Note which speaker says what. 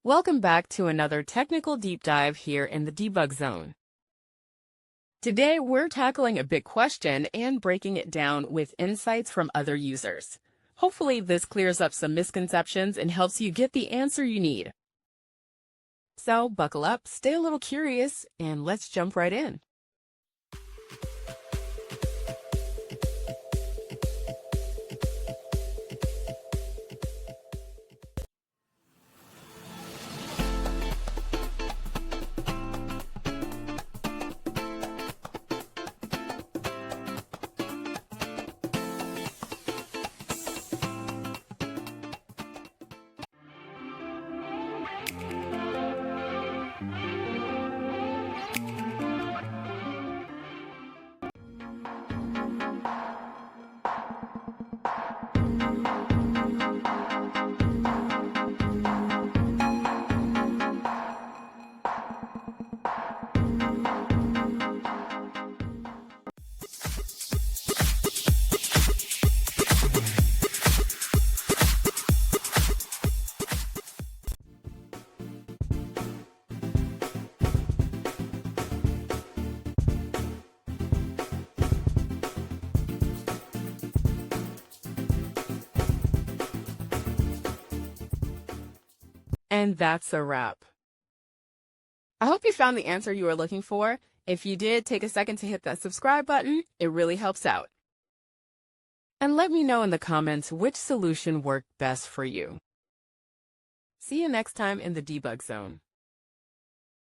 Speaker 1: Welcome back to another technical deep dive here in the debug zone. Today, we're tackling a big question and breaking it down with insights from other users. Hopefully, this clears up some misconceptions and helps you get the answer you need. So, buckle up, stay a little curious, and let's jump right in. And that's a wrap. I hope you found the answer you were looking for. If you did, take a second to hit that subscribe button. It really helps out. And let me know in the comments which solution worked best for you. See you next time in the debug zone.